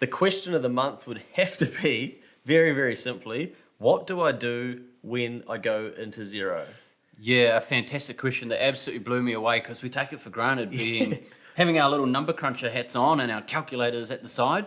The question of the month would have to be, very, very simply, what do I do when I go into Xero? Yeah, a fantastic question that absolutely blew me away because we take it for granted having our little number cruncher hats on and our calculators at the side.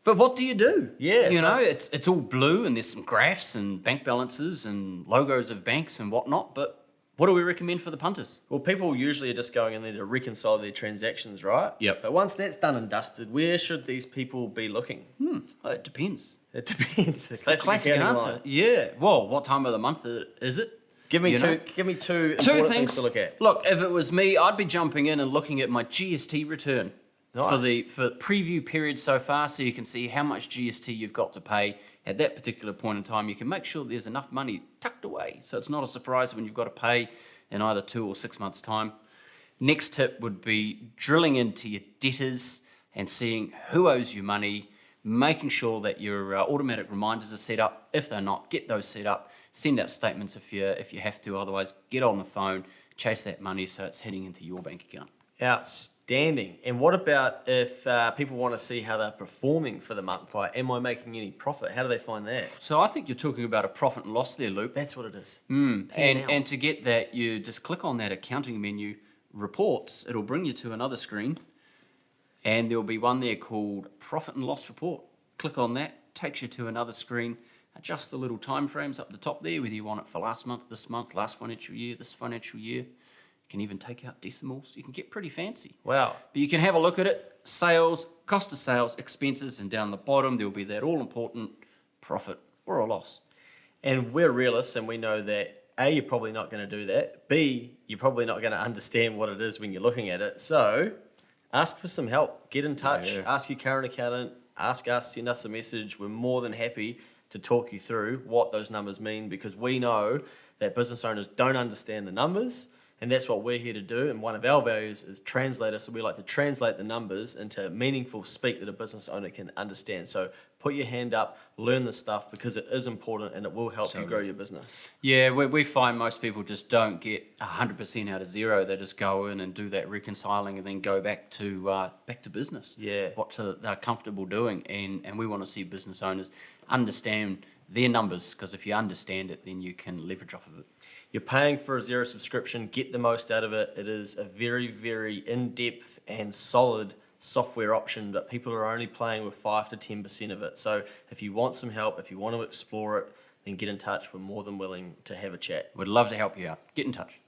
But what do you do? Yeah, You know, it's all blue and there's some graphs and bank balances and logos of banks and whatnot, but what do we recommend for the punters? Well, people usually are just going in there to reconcile their transactions, right? Yep. But once that's done and dusted, where should these people be looking? Well, it depends. It depends. The Classic answer. line. Yeah. Well, what time of the month is it? Give me You two. know? Give me two Two important things things to look at. Look, if it was me, I'd be jumping in and looking at my GST return for preview period so far, so you can see how much GST you've got to pay at that particular point in time. You can make sure there's enough money tucked away, so it's not a surprise when you've got to pay in either 2 or 6 months' time. Next tip would be drilling into your debtors and seeing who owes you money, making sure that your automatic reminders are set up. If they're not, get those set up. Send out statements if you have to. Otherwise, get on the phone, chase that money so it's heading into your bank account. Outstanding. And what about if people want to see how they're performing for the month? Like, am I making any profit? How do they find that? So I think you're talking about a profit and loss there, Luke. That's what it is. And to get that, you just click on that accounting menu, reports. It'll bring you to another screen, and there'll be one there called profit and loss report. Click on that, takes you to another screen. Adjust the little time frames up the top there, whether you want it for last month, this month, last financial year, this financial year. You can even take out decimals. You can get pretty fancy. Wow. But you can have a look at it. Sales, cost of sales, expenses, and down the bottom there'll be that all-important profit or a loss. And we're realists, and we know that A, you're probably not going to do that. B, you're probably not going to understand what it is when you're looking at it. So ask for some help. Get in touch. Yeah. Ask your current accountant. Ask us. Send us a message. We're more than happy to talk you through what those numbers mean, because we know that business owners don't understand the numbers, and that's what we're here to do. And one of our values is translator, so we like to translate the numbers into meaningful speak that a business owner can understand. So put your hand up, learn this stuff, because it is important and it will help you grow your business. Yeah, we find most people just don't get 100% out of Xero. They just go in and do that reconciling and then go back to business. Yeah. What they're comfortable doing, and we want to see business owners understand their numbers, because if you understand it, then you can leverage off of it. You're paying for a Xero subscription, get the most out of it. It is a very, very in-depth and solid software option, but people are only playing with 5 to 10% of it. So if you want some help, if you want to explore it, then get in touch. We're more than willing to have a chat. We'd love to help you out. Get in touch.